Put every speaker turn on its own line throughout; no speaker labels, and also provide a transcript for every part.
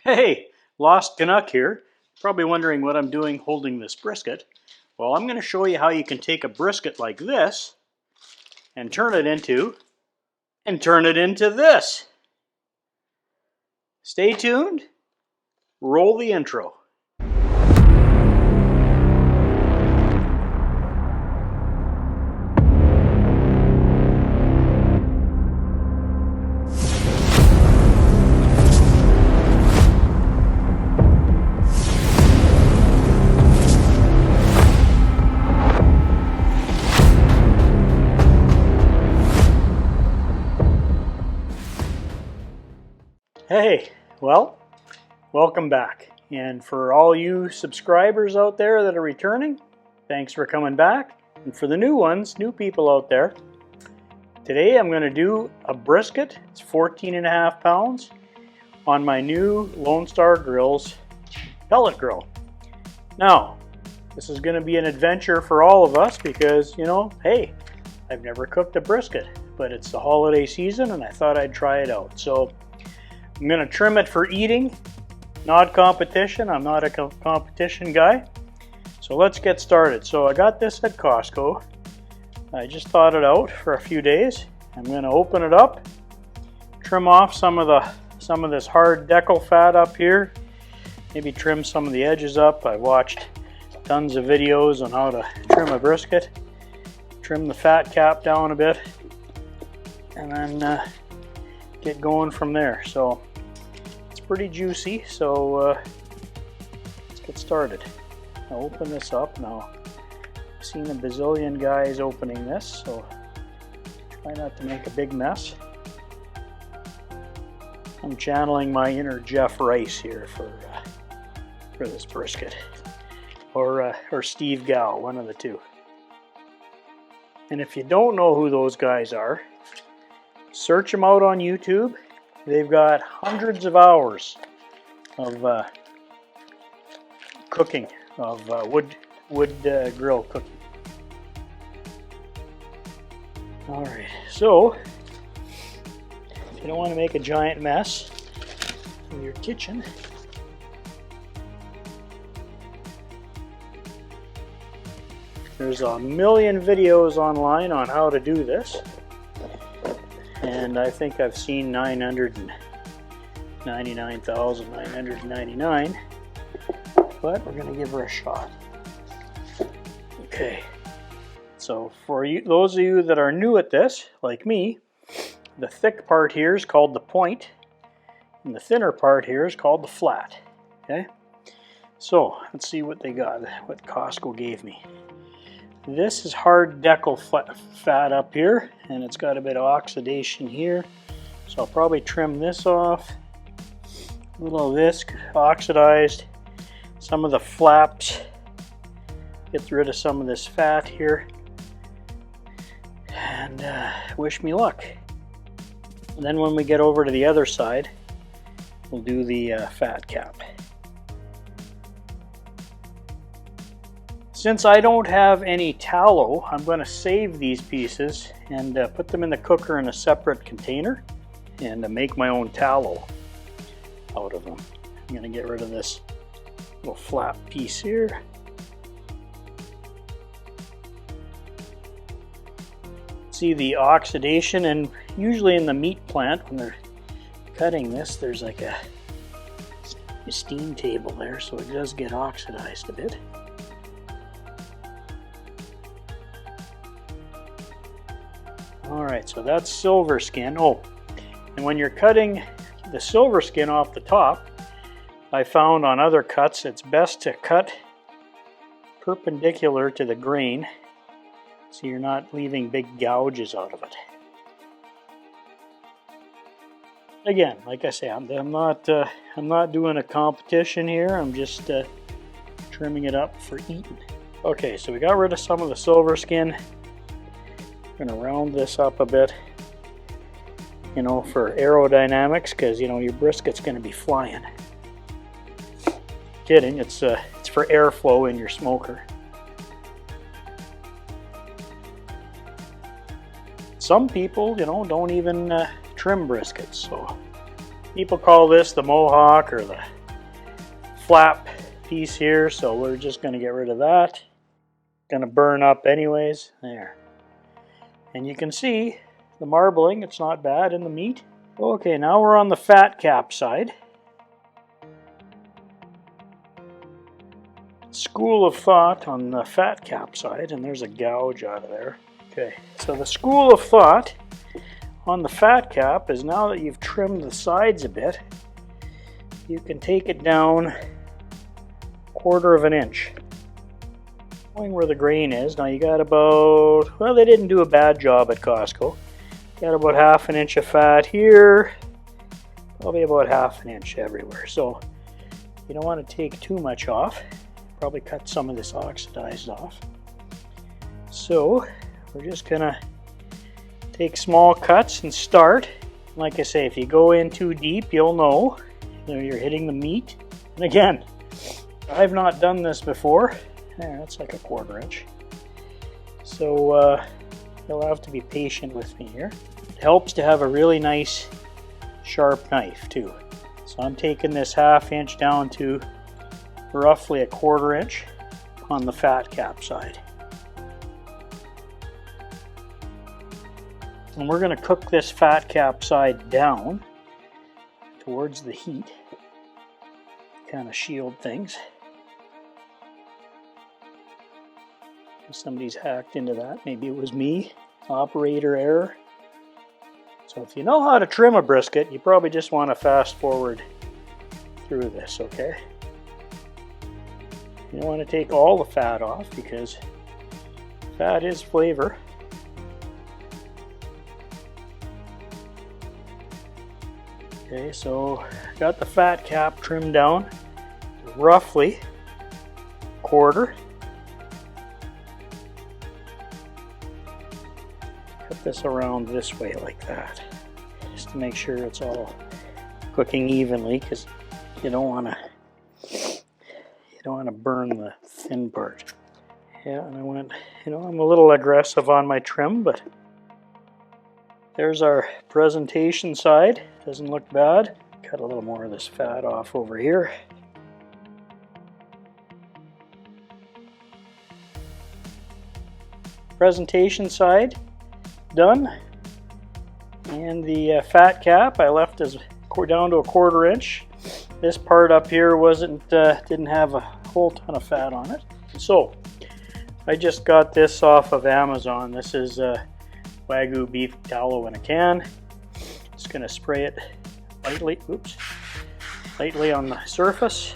Hey, Lost Canuck here. Probably wondering what I'm doing holding this brisket. Well, I'm going to show you how you can take a brisket like this and turn it into this. Stay tuned. Roll the intro. Hey, well, welcome back. And for all you subscribers out there that are returning, thanks for coming back. And for the new ones, new people out there, today I'm going to do a brisket. It's 14.5 pounds on my new Lone Star Grillz pellet grill. Now, this is going to be an adventure for all of us because, hey, I've never cooked a brisket, but it's the holiday season and I thought I'd try it out. So I'm going to trim it for eating, not competition. I'm not a competition guy. So let's get started. So I got this at Costco. I just thawed it out for a few days. I'm going to open it up, trim off some of this hard decal fat up here, maybe trim some of the edges up. I watched tons of videos on how to trim a brisket. Trim the fat cap down a bit, and then get going from there. So it's pretty juicy, so let's get started. I'll open this up now. I've seen a bazillion guys opening this, so try not to make a big mess. I'm channeling my inner Jeff Rice here for this brisket, or Steve Gow, one of the two. And if you don't know who those guys are, search them out on YouTube. They've got hundreds of hours of cooking, of wood grill cooking. Alright, so if you don't want to make a giant mess in your kitchen, there's a million videos online on how to do this. And I think I've seen 999,999, but we're going to give her a shot. Okay, so for you, those of you that are new at this, like me, the thick part here is called the point, and the thinner part here is called the flat. Okay, so let's see what they got, what Costco gave me. This is hard decal fat up here, and it's got a bit of oxidation here, so I'll probably trim this off. A little of this oxidized, some of the flaps, get rid of some of this fat here, and wish me luck. And then when we get over to the other side, we'll do the fat cap. Since I don't have any tallow, I'm going to save these pieces and put them in the cooker in a separate container and make my own tallow out of them. I'm going to get rid of this little flat piece here. See the oxidation, and usually in the meat plant when they're cutting this, there's like a steam table there, so it does get oxidized a bit. Alright, so that's silver skin. Oh, and when you're cutting the silver skin off the top, I found on other cuts it's best to cut perpendicular to the grain so you're not leaving big gouges out of it. Again, like I say, I'm not doing a competition here. I'm just trimming it up for eating. Okay, so we got rid of some of the silver skin. I'm going to round this up a bit, for aerodynamics, because your brisket's going to be flying. Kidding, it's for airflow in your smoker. Some people, don't even trim briskets, so people call this the mohawk or the flap piece here, so we're just going to get rid of that. Going to burn up anyways. There. And you can see the marbling, it's not bad in the meat. Okay, now we're on the fat cap side. School of thought on the fat cap side, and there's a gouge out of there. Okay, so the school of thought on the fat cap is now that you've trimmed the sides a bit, you can take it down 1/4 of an inch. Knowing where the grain is, now you got about, well, they didn't do a bad job at Costco. Got about 1/2 an inch of fat here, probably about 1/2 an inch everywhere. So you don't want to take too much off. Probably cut some of this oxidized off. So we're just gonna take small cuts and start. Like I say, if you go in too deep, you'll know you're hitting the meat. And again, I've not done this before. There, that's like 1/4 inch. So you'll have to be patient with me here. It helps to have a really nice sharp knife too. So I'm taking this 1/2 inch down to roughly 1/4 inch on the fat cap side. And we're going to cook this fat cap side down towards the heat, kind of shield things. If somebody's hacked into that, maybe it was me, operator error. So if you know how to trim a brisket, you probably just want to fast forward through this, okay? You don't want to take all the fat off because fat is flavor. Okay, so got the fat cap trimmed down roughly 1/4. Cut this around this way like that, just to make sure it's all cooking evenly, because you don't want to burn the thin part. Yeah, and I went, I'm a little aggressive on my trim, but there's our presentation side. Doesn't look bad. Cut a little more of this fat off over here. Presentation side done. And the fat cap I left as down to 1/4 inch. This part up here didn't have a whole ton of fat on it. So I just got this off of Amazon. This is Wagyu beef tallow in a can. Just gonna spray it lightly on the surface.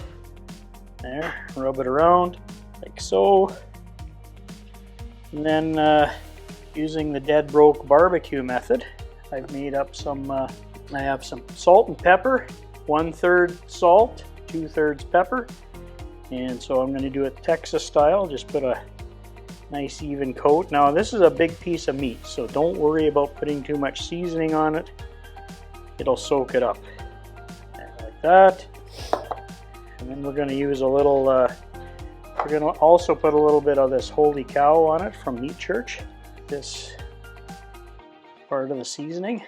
There, rub it around like so. And then using the dead broke barbecue method, I've made up some, I have some salt and pepper, 1/3 salt, 2/3 pepper. And so I'm gonna do it Texas style, just put a nice even coat. Now this is a big piece of meat, so don't worry about putting too much seasoning on it. It'll soak it up. There, like that. And then we're going to use a little, we're going to also put a little bit of this holy cow on it from Meat Church. This part of the seasoning.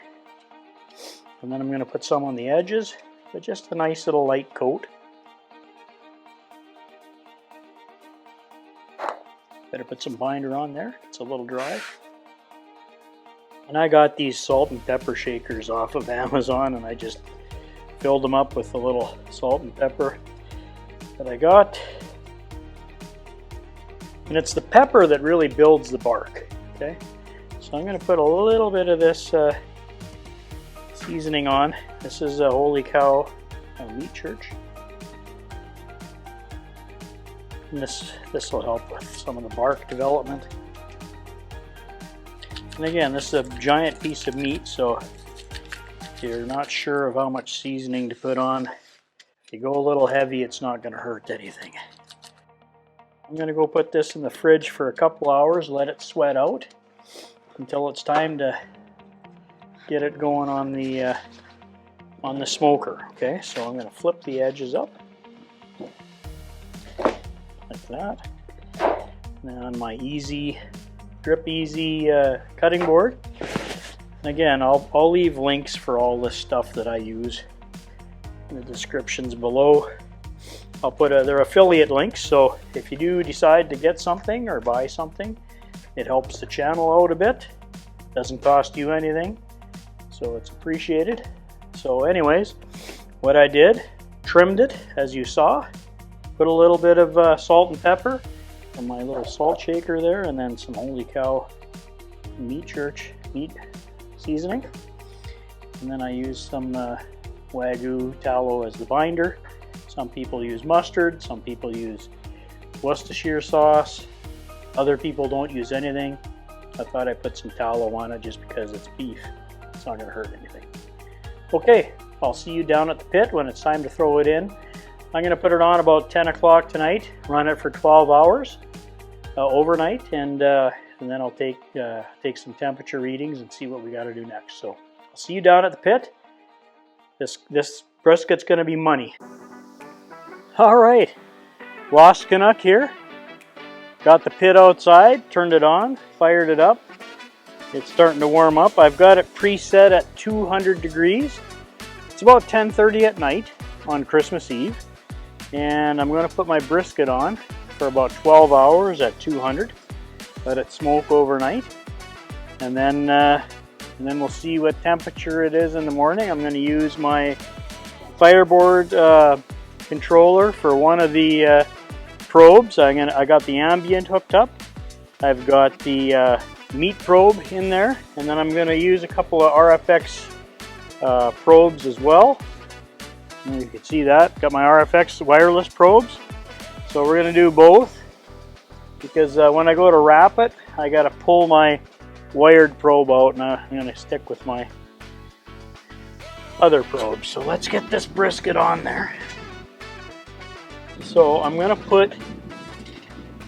And then I'm going to put some on the edges, but just a nice little light coat. Better put some binder on there, it's a little dry. And I got these salt and pepper shakers off of Amazon, and I just filled them up with a little salt and pepper that I got. And it's the pepper that really builds the bark, okay? So I'm going to put a little bit of this seasoning on. This is a Holy Cow Meat Church. And this will help with some of the bark development. And again, this is a giant piece of meat, so if you're not sure of how much seasoning to put on, if you go a little heavy, it's not going to hurt anything. I'm going to go put this in the fridge for a couple hours, let it sweat out until it's time to get it going on the smoker. Okay, so I'm going to flip the edges up like that. And then on my Grip Easy cutting board. And again, I'll leave links for all this stuff that I use in the descriptions below. I'll put their affiliate links, so if you do decide to get something or buy something, it helps the channel out a bit. Doesn't cost you anything, so it's appreciated. So anyways, what I did, trimmed it as you saw, put a little bit of salt and pepper from my little salt shaker there, and then some Holy Cow meat seasoning. And then I use some Wagyu tallow as the binder. Some people use mustard, some people use Worcestershire sauce. Other people don't use anything. I thought I'd put some tallow on it just because it's beef. It's not gonna hurt anything. Okay, I'll see you down at the pit when it's time to throw it in. I'm gonna put it on about 10 o'clock tonight, run it for 12 hours overnight, and then I'll take some temperature readings and see what we gotta do next. So I'll see you down at the pit. This brisket's gonna be money. All right, Lost Canuck here. Got the pit outside, turned it on, fired it up. It's starting to warm up. I've got it preset at 200 degrees. It's about 10:30 at night on Christmas Eve. And I'm going to put my brisket on for about 12 hours at 200. Let it smoke overnight. And then we'll see what temperature it is in the morning. I'm going to use my fireboard controller for one of the probes. I got the ambient hooked up. I've got the meat probe in there, and then I'm going to use a couple of RFX probes as well. And you can see that. Got my RFX wireless probes. So we're going to do both, because when I go to wrap it, I got to pull my wired probe out, and I'm going to stick with my other probes. So let's get this brisket on there. So I'm going to put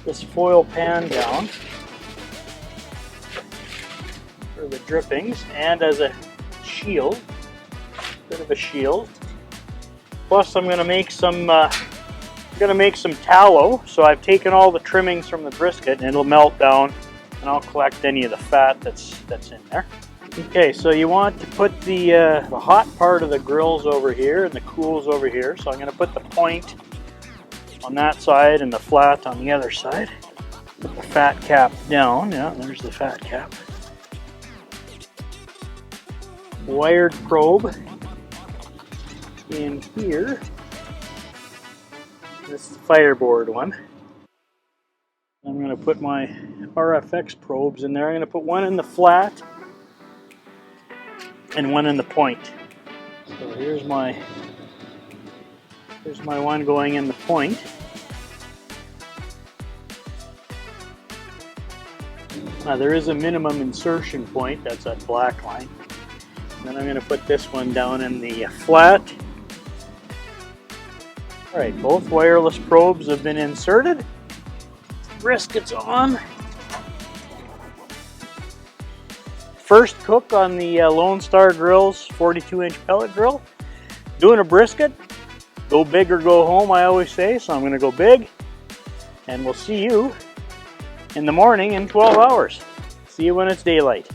this foil pan down for the drippings and as a shield, bit of a shield. Plus I'm going to make some tallow. So I've taken all the trimmings from the brisket and it'll melt down, and I'll collect any of the fat that's in there. Okay, so you want to put the hot part of the grills over here and the cools over here. So I'm going to put the point on that side and the flat on the other side. Put the fat cap down. Yeah, there's the fat cap. Wired probe in here. This is the fireboard one. I'm going to put my RFX probes in there. I'm going to put one in the flat and one in the point. So here's my one going in the point. Now there is a minimum insertion point, that's that black line. And then I'm going to put this one down in the flat. Alright, both wireless probes have been inserted. Brisket's on. First cook on the Lone Star Grillz 42-inch pellet grill. Doing a brisket. Go big or go home, I always say, so I'm going to go big. And we'll see you in the morning in 12 hours. See you when it's daylight.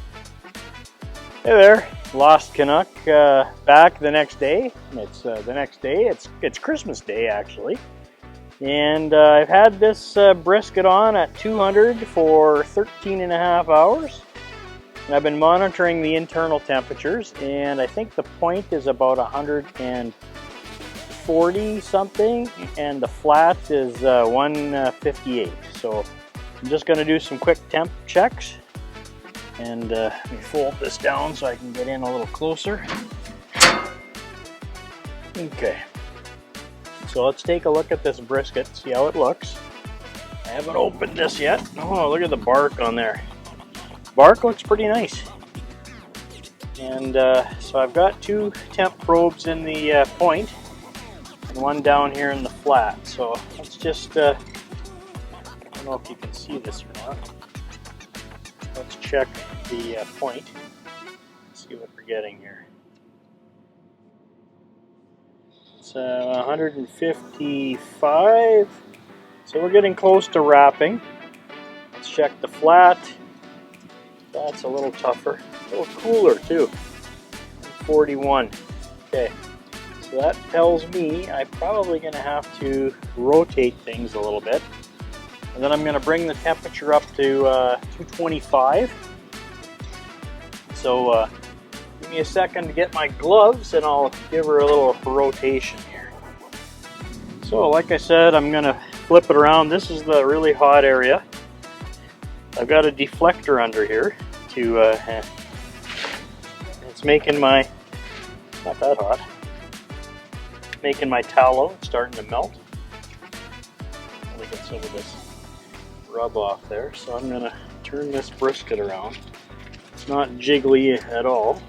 Hey there, Lost Canuck back the next day. It's the next day. It's Christmas Day actually. And I've had this brisket on at 200 for 13.5 hours. And I've been monitoring the internal temperatures, and I think the point is about 140 something, and the flat is 158. So I'm just going to do some quick temp checks, and let me fold this down so I can get in a little closer. Okay, so let's take a look at this brisket, see how it looks. I haven't opened this yet. Oh, look at the bark on there. Bark looks pretty nice. And so I've got two temp probes in the point and one down here in the flat. So let's just, I don't know if you can see this or not. Let's check the point. See what we're getting here. It's 155. So we're getting close to wrapping. Let's check the flat. That's a little tougher, a little cooler too. 41. Okay, So that tells me I'm probably going to have to rotate things a little bit. And then I'm going to bring the temperature up to 225. So give me a second to get my gloves and I'll give her a little rotation here. So like I said, I'm going to flip it around. This is the really hot area. I've got a deflector under here to, it's making my, not that hot, making my tallow starting to melt. Let me get some of this rub off there. So I'm going to turn this brisket around. It's not jiggly at all.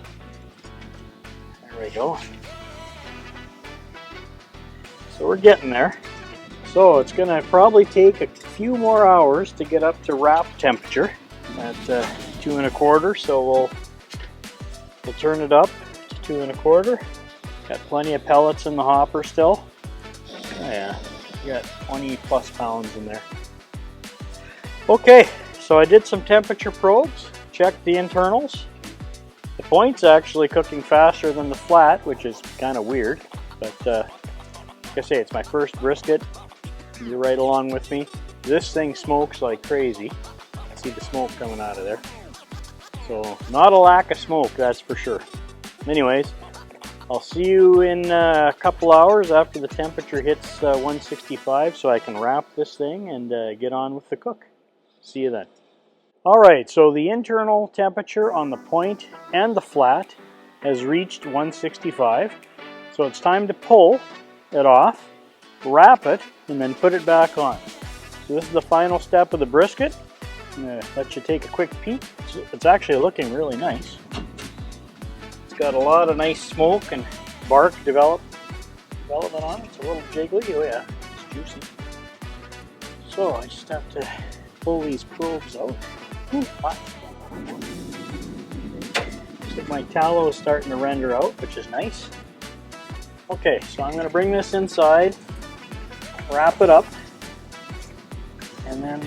There we go. So we're getting there. So it's going to probably take a few more hours to get up to wrap temperature at 2 1/4. So we'll turn it up to 2 1/4. Got plenty of pellets in the hopper still. Oh yeah, got 20 plus pounds in there. Okay, so I did some temperature probes, checked the internals. The point's actually cooking faster than the flat, which is kind of weird, but like I say, it's my first brisket. You're right along with me. This thing smokes like crazy. I see the smoke coming out of there. So not a lack of smoke, that's for sure. Anyways, I'll see you in a couple hours after the temperature hits 165 so I can wrap this thing and get on with the cook. See you then. Alright, so the internal temperature on the point and the flat has reached 165. So it's time to pull it off, wrap it, and then put it back on. So this is the final step of the brisket. I'm going to let you take a quick peek. It's actually looking really nice. It's got a lot of nice smoke and bark development on it. It's a little jiggly. Oh yeah, it's juicy. So I just have to pull these probes out. Ooh, hot. So my tallow is starting to render out, which is nice. Okay, so I'm going to bring this inside, wrap it up, and then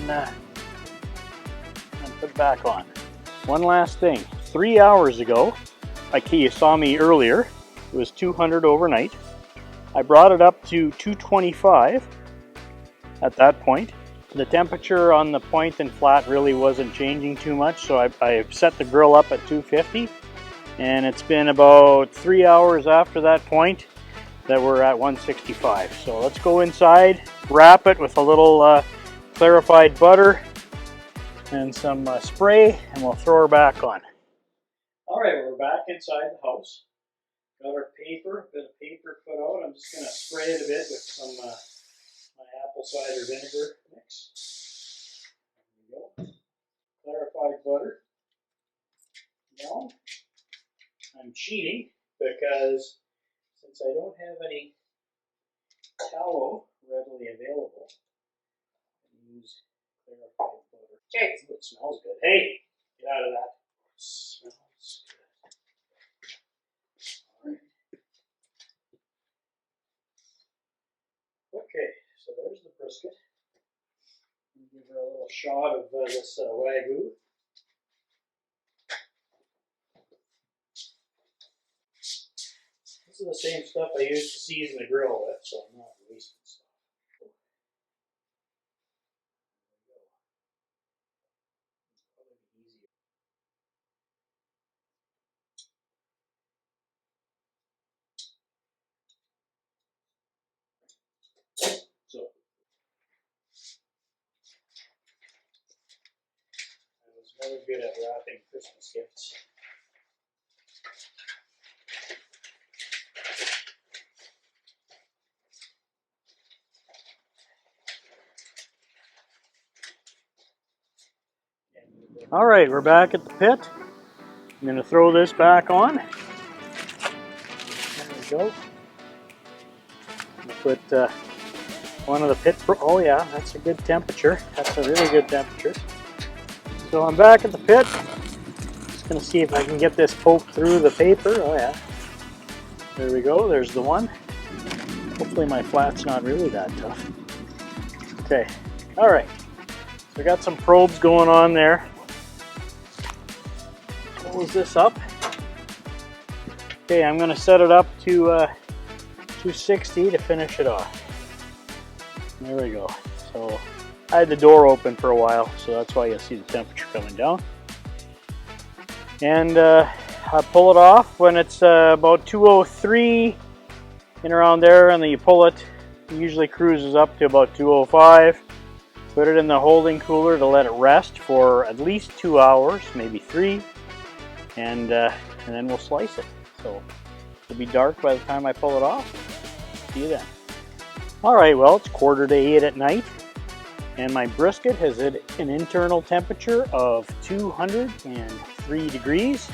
put it back on. One last thing. 3 hours ago, like you saw me earlier, it was 200 overnight. I brought it up to 225 at that point. The temperature on the point and flat really wasn't changing too much, so I set the grill up at 250, and it's been about 3 hours after that point that we're at 165. So let's go inside, wrap it with a little clarified butter and some spray, and we'll throw her back on. Alright, we're back inside the house. Got our paper, a bit of paper put out. I'm just going to spray it a bit with some my apple cider vinegar mix. There we go. Clarified butter. Now, I'm cheating because since I don't have any tallow readily available, I use clarified butter. Okay, it smells good. Hey, get out of that. It smells good. All right. Okay, so there's the brisket. Give her a little shot of this Wagyu. This is the same stuff I used to season the grill with, so I'm not wasting stuff. So, I was very good at wrapping Christmas gifts. All right, we're back at the pit. I'm going to throw this back on. There we go. Put one of the pit. Oh yeah, that's a good temperature. That's a really good temperature. So I'm back at the pit. Just going to see if I can get this poked through the paper. Oh yeah. There we go. There's the one. Hopefully my flat's not really that tough. Okay. All right. So I got some probes going on there. Close this up. Okay, I'm going to set it up to 260 to finish it off. There we go. So I had the door open for a while, so that's why you'll see the temperature coming down. And I pull it off when it's about 203 and around there, and then you pull it. It usually cruises up to about 205. Put it in the holding cooler to let it rest for at least 2 hours, maybe 3, and then we'll slice it. So it'll be dark by the time I pull it off. See you then. All right, well, it's 7:45 at night, and my brisket has hit an internal temperature of 203 degrees.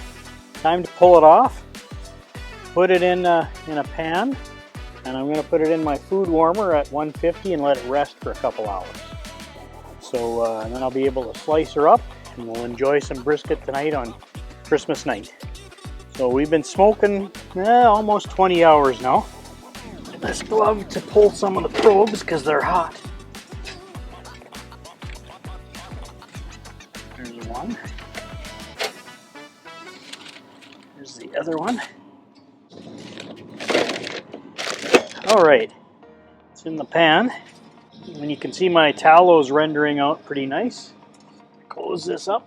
Time to pull it off. Put it in a pan, and I'm going to put it in my food warmer at 150 and let it rest for a couple hours. So and then I'll be able to slice her up, and we'll enjoy some brisket tonight on Christmas night. So we've been smoking almost 20 hours now. This glove to pull some of the probes because they're hot. There's one. There's the other one. All right, it's in the pan. And you can see my tallow's rendering out pretty nice. Close this up.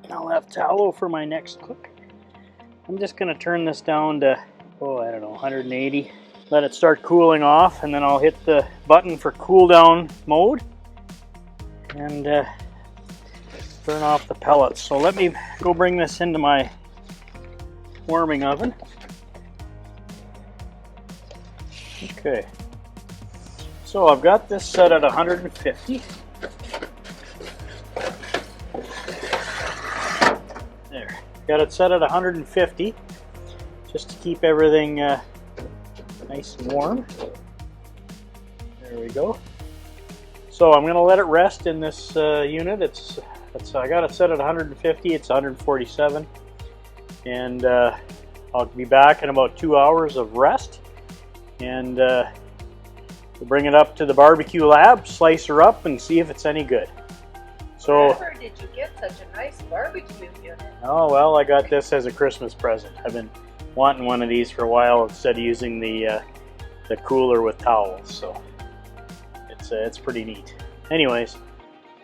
And I'll have tallow for my next cook. I'm just going to turn this down to, I don't know, 180. Let it start cooling off, and then I'll hit the button for cool down mode and turn off the pellets. So let me go bring this into my warming oven. Okay. So I've got this set at 150. There, got it set at 150 just to keep everything nice and warm. There we go. So I'm going to let it rest in this unit. I got it set at 150. It's 147, and I'll be back in about 2 hours of rest, and we'll bring it up to the barbecue lab, slice her up, and see if it's any good. So,
where did you get such a nice barbecue unit? Oh,
well, I got this as a Christmas present. I've been wanting one of these for a while instead of using the cooler with towels. So it's pretty neat. Anyways,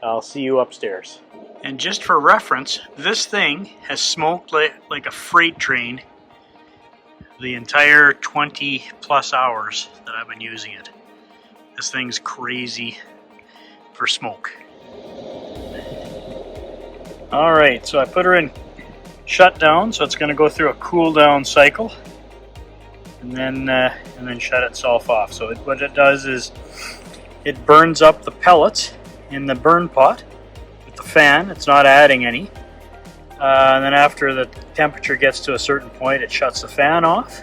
I'll see you upstairs. And just for reference, this thing has smoked like a freight train the entire 20 plus hours that I've been using it. This thing's crazy for smoke. All right, so I put her in shutdown, so it's going to go through a cool down cycle, and then shut itself off. So what it does is it burns up the pellets in the burn pot with the fan. It's not adding any. And then after the temperature gets to a certain point, it shuts the fan off,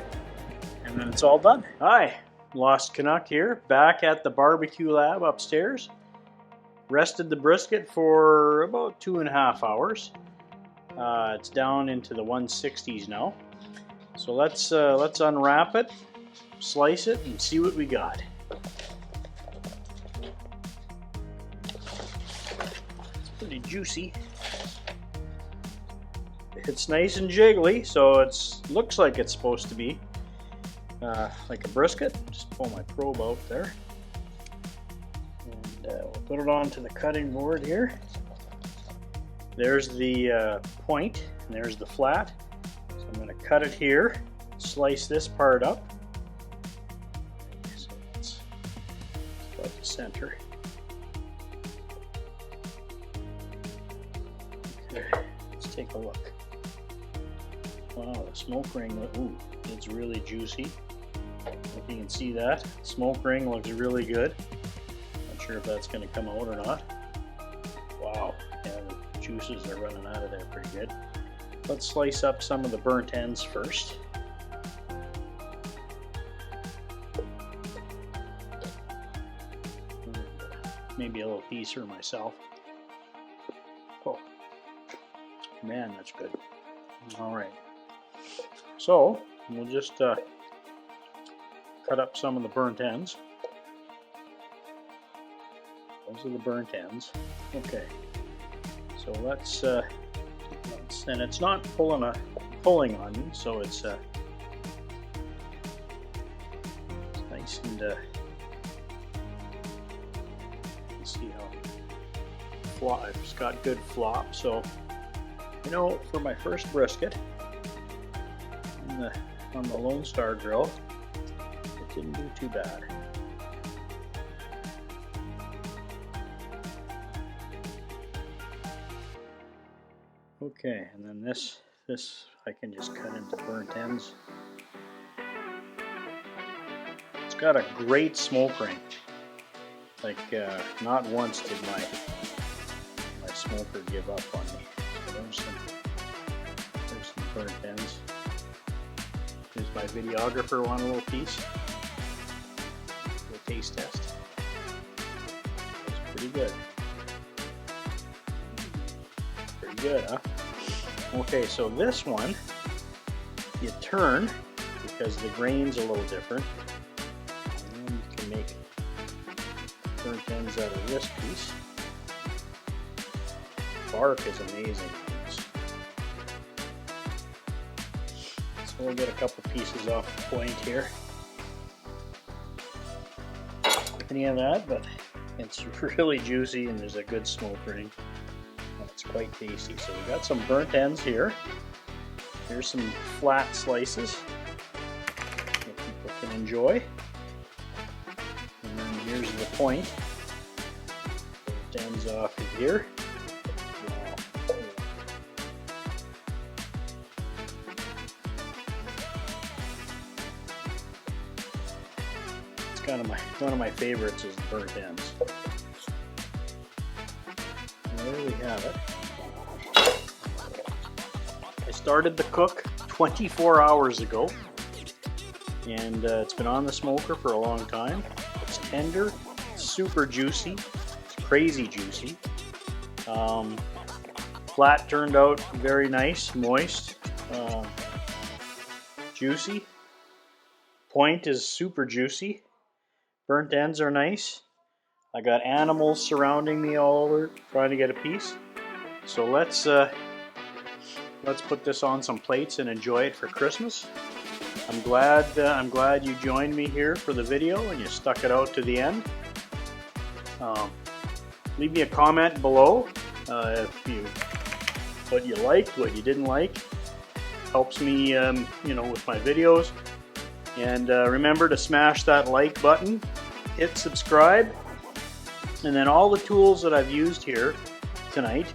and then it's all done. Hi. Lost Canuck here, back at the barbecue lab upstairs. Rested the brisket for about 2.5 hours. It's down into the 160s now. So let's unwrap it, slice it, and see what we got. It's pretty juicy. It's nice and jiggly, so it looks like it's supposed to be like a brisket. Just pull my probe out there, and we'll put it onto the cutting board here. There's the point, and there's the flat. So I'm going to cut it here, slice this part up. So it's about the center. Okay, let's take a look. Wow, the smoke ring, ooh, it's really juicy. If you can see that, smoke ring looks really good. Not sure if that's going to come out or not. Wow, yeah, the juices are running out of there pretty good. Let's slice up some of the burnt ends first. Maybe a little piece for myself. Oh, man, that's good. All right. So we'll just cut up some of the burnt ends. Those are the burnt ends. Okay. So let's and it's not pulling onion, so it's piece, and see how it's got good flop. So you know, for my first brisket on the Lone Star grill, it didn't do too bad. Okay, and then this I can just cut into burnt ends. It's got a great smoke ring. Like not once did my smoker give up on me. So there's some burnt ends. Here's my videographer want a little piece. A little taste test. That's pretty good. Pretty good, huh? Okay, so this one you turn because the grain's a little different, and then you can make burnt ends out of this piece. Bark is amazing. So we'll get a couple pieces off the point here. Any of that, but it's really juicy and there's a good smoke ring. It's quite tasty. So we got some burnt ends here. Here's some flat slices that people can enjoy. And then here's the point. Burnt ends off of here. It's kind of one of my favorites is the burnt ends. And there we have it. I started the cook 24 hours ago, and it's been on the smoker for a long time. It's tender, super juicy, it's crazy juicy. Flat turned out very nice, moist, juicy. Point is super juicy. Burnt ends are nice. I got animals surrounding me all over trying to get a piece. So let's put this on some plates and enjoy it for Christmas. I'm glad you joined me here for the video and you stuck it out to the end. Leave me a comment below what you liked, what you didn't like. Helps me, you know, with my videos. And remember to smash that like button, hit subscribe, and then all the tools that I've used here tonight,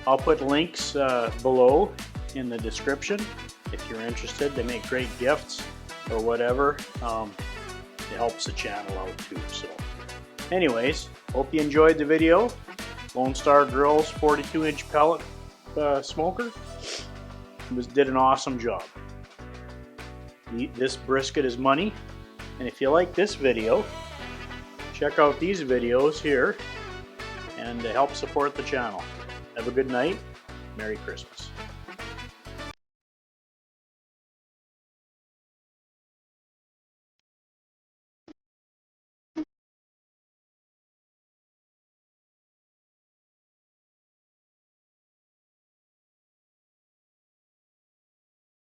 I'll put links below in the description if you're interested. They make great gifts or whatever. It helps the channel out too. So anyways, hope you enjoyed the video. Lone Star Grillz 42-inch pellet smoker did an awesome job. This brisket is money, and if you like this video, check out these videos here and help support the channel. Have a good night. Merry Christmas.